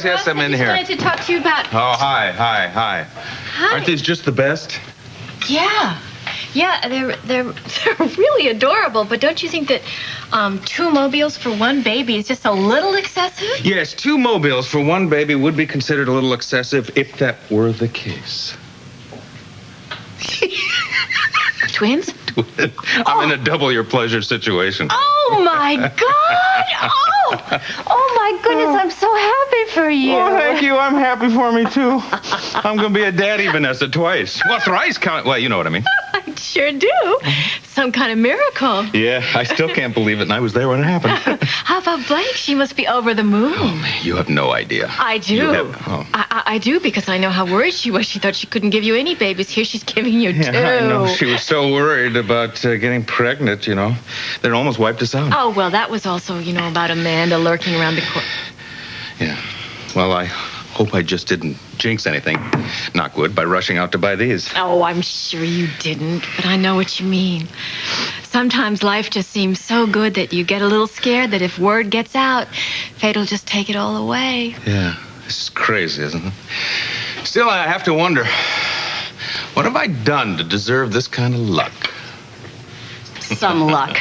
Yes, I'm in here. I wanted to talk to you about... Oh, hi. Hi. Aren't these just the best? Yeah, they're really adorable, but don't you think that 2 mobiles for 1 baby is just a little excessive? Yes, 2 mobiles for 1 baby would be considered a little excessive if that were the case. Twins? I'm in a double your pleasure situation. Oh, my God! Oh, my goodness, I'm so happy for you. Oh, thank you. I'm happy for me, too. I'm going to be a daddy, Vanessa, twice. Well, thrice count. Well, you know what I mean. I sure do. Some kind of miracle. Yeah, I still can't believe it, and I was there when it happened. How about Blake? She must be over the moon. Oh, man, you have no idea. I do. I do, because I know how worried she was. She thought she couldn't give you any babies. Here she's giving you 2. I know. She was so worried about getting pregnant, you know. That it almost wiped us out. Oh, well, that was also, about Amanda lurking around the corner. Yeah. Well, I hope I just didn't jinx anything, knock wood, by rushing out to buy these. Oh, I'm sure you didn't, but I know what you mean. Sometimes life just seems so good that you get a little scared that if word gets out, fate'll just take it all away. Yeah, this is crazy, isn't it? Still, I have to wonder, what have I done to deserve this kind of luck? Some luck.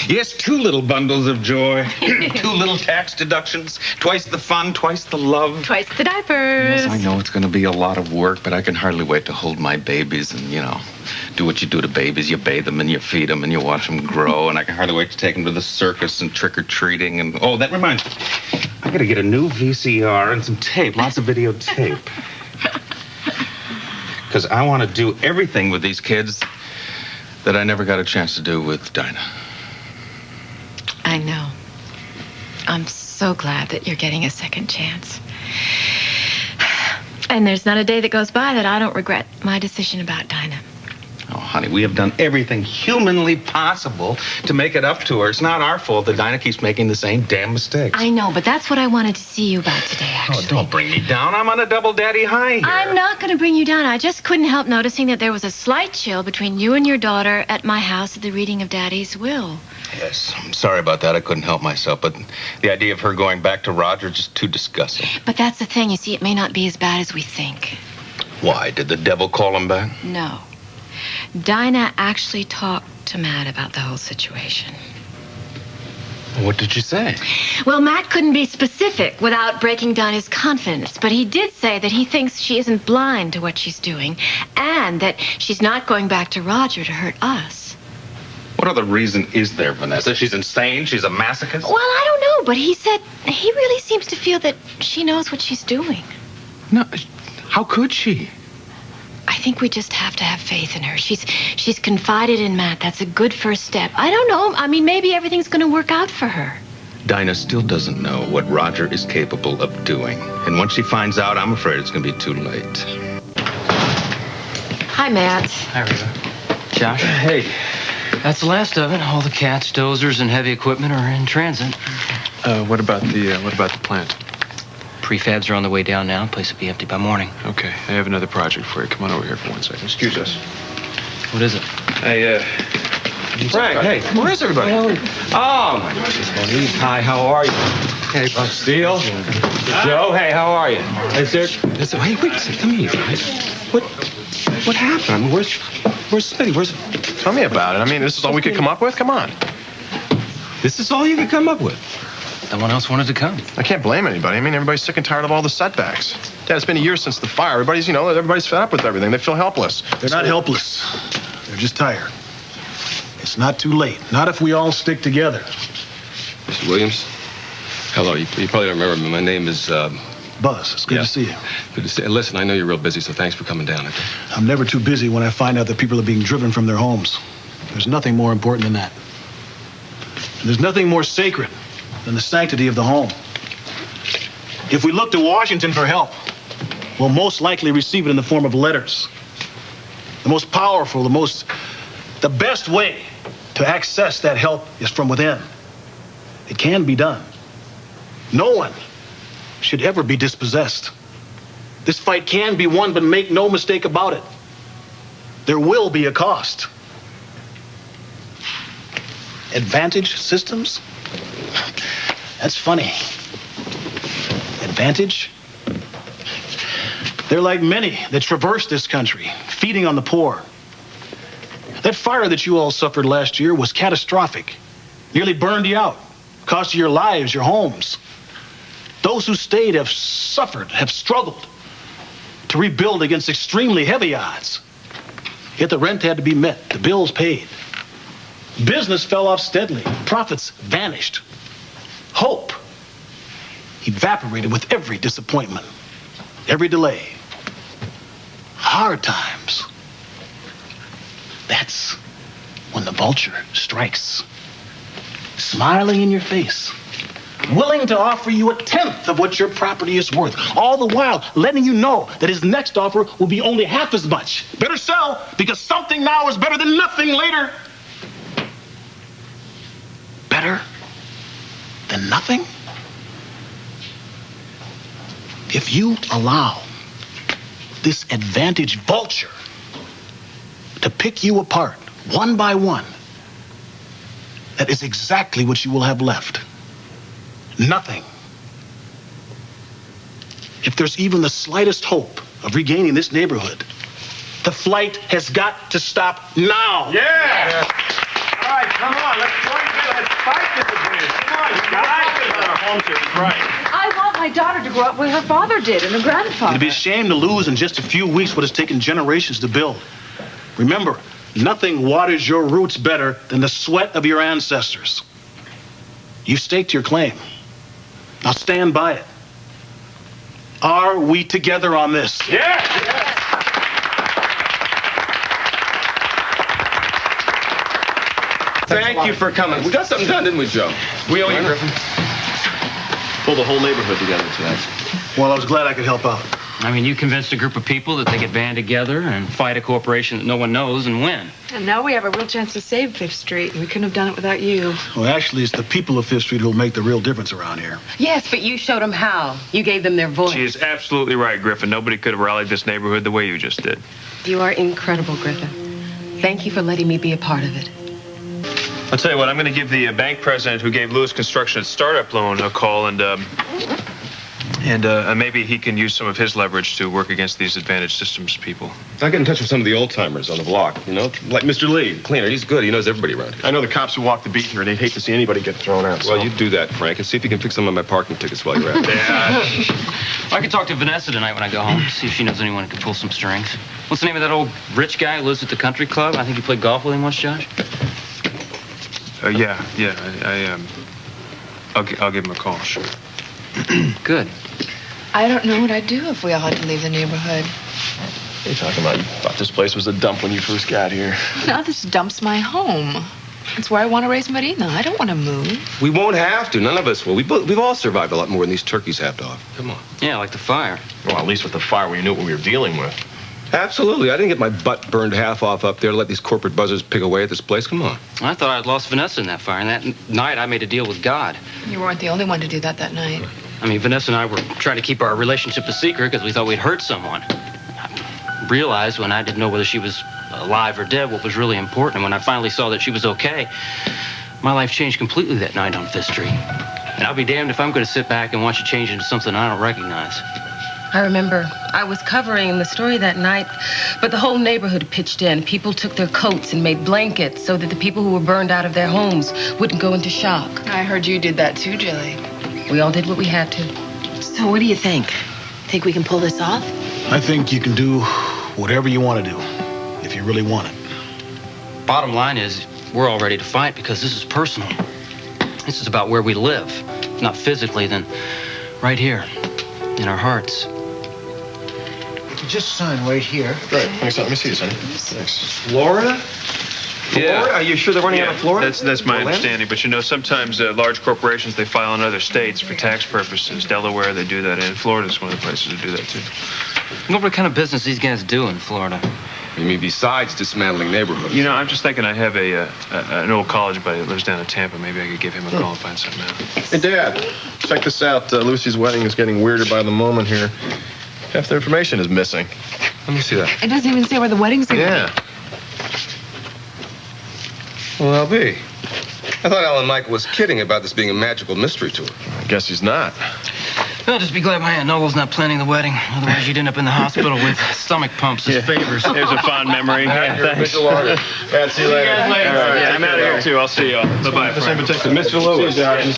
Yes, 2 little bundles of joy, 2 little tax deductions, twice the fun, twice the love. Twice the diapers. Yes, I know it's going to be a lot of work, but I can hardly wait to hold my babies and, do what you do to babies. You bathe them and you feed them and you watch them grow, and I can hardly wait to take them to the circus and trick-or-treating. And, oh, that reminds me. I got to get a new VCR and some tape, lots of videotape. Because I want to do everything with these kids that I never got a chance to do with Dinah. I know. I'm so glad that you're getting a second chance. And there's not a day that goes by that I don't regret my decision about Dinah. Oh, honey, we have done everything humanly possible to make it up to her. It's not our fault that Dinah keeps making the same damn mistakes. I know, but that's what I wanted to see you about today, actually. Oh, don't bring me down. I'm on a double daddy high here. I'm not going to bring you down. I just couldn't help noticing that there was a slight chill between you and your daughter at my house at the reading of Daddy's will. Yes, I'm sorry about that. I couldn't help myself, but the idea of her going back to Roger is just too disgusting. But that's the thing. You see, it may not be as bad as we think. Why? Did the devil call him back? No. Dinah actually talked to Matt about the whole situation. What did you say? Well, Matt couldn't be specific without breaking Dinah's confidence, but he did say that he thinks she isn't blind to what she's doing and that she's not going back to Roger to hurt us. What other reason is there, Vanessa? She's insane? She's a masochist? Well, I don't know, but he said he really seems to feel that she knows what she's doing. No, how could she? I think we just have to have faith in her. She's confided in Matt. That's a good first step. I don't know. I mean, maybe everything's going to work out for her. Dinah still doesn't know what Roger is capable of doing. And once she finds out, I'm afraid it's going to be too late. Hi, Matt. Hi, Rita. Josh? Hey. That's the last of it. All the cats, dozers, and heavy equipment are in transit. What about the plant? Prefabs are on the way down now. Place will be empty by morning. Okay, I have another project for you. Come on over here for 1 second. Excuse us. What is it? Hey, Frank, hey, where's everybody? Oh, my goodness. Hi, how are you? hey, Steele. Joe, hey, how are you? Hey, sir. Hey, wait a second. Come here, guys. What happened? I mean, where's Smitty? Tell me about it. I mean, this is all we could come up with? Come on. This is all you could come up with? No one else wanted to come. I can't blame anybody. I mean, everybody's sick and tired of all the setbacks. Dad, it's been a year since the fire. Everybody's fed up with everything. They feel helpless. They're not helpless. They're just tired. It's not too late. Not if we all stick together. Mr. Williams? Hello. You probably don't remember me. My name is, Buzz, it's good to see you. Good to see you. Listen, I know you're real busy, so thanks for coming down. I'm never too busy when I find out that people are being driven from their homes. There's nothing more important than that. And there's nothing more sacred than the sanctity of the home. If we look to Washington for help, we'll most likely receive it in the form of letters. The most powerful, the best way to access that help is from within. It can be done. No one should ever be dispossessed. This fight can be won, but make no mistake about it. There will be a cost. Advantage systems? That's funny. Advantage? They're like many that traverse this country, feeding on the poor. That fire that you all suffered last year was catastrophic. Nearly burned you out, cost you your lives, your homes. Those who stayed have suffered, have struggled to rebuild against extremely heavy odds. Yet the rent had to be met, the bills paid. Business fell off steadily, profits vanished. Hope evaporated with every disappointment, every delay. Hard times. That's when the vulture strikes, smiling in your face, willing to offer you 1/10 of what your property is worth, all the while letting you know that his next offer will be only half as much. Better sell, because something now is better than nothing later. Better than nothing? If you allow this advantage vulture to pick you apart one by one, that is exactly what you will have left. Nothing. If there's even the slightest hope of regaining this neighborhood, the flight has got to stop now. Yeah! All right, come on, let's fight this abuse. Come on, you guys. Right. I want my daughter to grow up where her father did and her grandfather. It'd be a shame to lose in just a few weeks what has taken generations to build. Remember, nothing waters your roots better than the sweat of your ancestors. You staked your claim. Now stand by it. Are we together on this? Yeah! Thank you for coming. We got something done, didn't we, Joe? We owe you, Griffin. Pulled the whole neighborhood together tonight. Well, I was glad I could help out. I mean, you convinced a group of people that they could band together and fight a corporation that no one knows and win. And now we have a real chance to save Fifth Street. We couldn't have done it without you. Well, actually, it's the people of Fifth Street who'll make the real difference around here. Yes, but you showed them how. You gave them their voice. She is absolutely right, Griffin. Nobody could have rallied this neighborhood the way you just did. You are incredible, Griffin. Thank you for letting me be a part of it. I'll tell you what, I'm going to give the bank president who gave Lewis Construction its startup loan a call, and maybe he can use some of his leverage to work against these advantage systems people. I get in touch with some of the old timers on the block, you know, like Mr. Lee, cleaner. He's good. He knows everybody around here. I know the cops who walk the beat here, and they'd hate to see anybody get thrown out. Well, you do that, Frank, and see if you can fix some of my parking tickets while you're at it. I could talk to Vanessa tonight when I go home, see if she knows anyone who can pull some strings. What's the name of that old rich guy who lives at the country club? I think you played golf with him once, Josh. I'll give him a call, sure. Good. I don't know what I'd do if we all had to leave the neighborhood. What are you talking about? You thought this place was a dump when you first got here. Now this dump's my home. It's where I want to raise Marina. I don't want to move. We won't have to. None of us will. We've all survived a lot more than these turkeys have to offer. Come on. Yeah, like the fire. Well, at least with the fire, we knew what we were dealing with. Absolutely. I didn't get my butt burned half off up there to let these corporate buzzers pick away at this place. Come on. I thought I'd lost Vanessa in that fire, and that night I made a deal with God. You weren't the only one to do that night. I mean, Vanessa and I were trying to keep our relationship a secret because we thought we'd hurt someone. I realized when I didn't know whether she was alive or dead what was really important, and when I finally saw that she was okay, my life changed completely that night on Fifth Street. And I'll be damned if I'm going to sit back and watch it change into something I don't recognize. I remember I was covering the story that night, but the whole neighborhood pitched in. People took their coats and made blankets so that the people who were burned out of their homes wouldn't go into shock. I heard you did that too, Jilly. We all did what we had to. So what do you think? Think we can pull this off? I think you can do whatever you want to do, if you really want it. Bottom line is, we're all ready to fight because this is personal. This is about where we live. Not physically, then right here, in our hearts. Just sign right here. Right. Thanks. Let me see this, honey. Thanks. Florida? Yeah. Are you sure they're running out of Florida? That's my understanding. But you know, sometimes large corporations, they file in other states for tax purposes. Delaware, they do that, and Florida's one of the places to do that too. What kind of business these guys do in Florida? You mean besides dismantling neighborhoods? You know, I'm just thinking I have an old college buddy that lives down in Tampa. Maybe I could give him a call and find something out. Hey, Dad, check this out. Lucy's wedding is getting weirder by the moment here. Half the information is missing. Let me see that. It doesn't even say where the wedding's going to be. Yeah. Well, I'll be. I thought Alan Michael was kidding about this being a magical mystery tour. I guess he's not. Well, just be glad my Aunt Noble's not planning the wedding. Otherwise, you'd end up in the hospital with stomach pumps as favors. There's a fond memory. Yeah, thanks. See you later. Yeah, I'm out of here, too. I'll see y'all. Bye-bye. Mr. Lewis.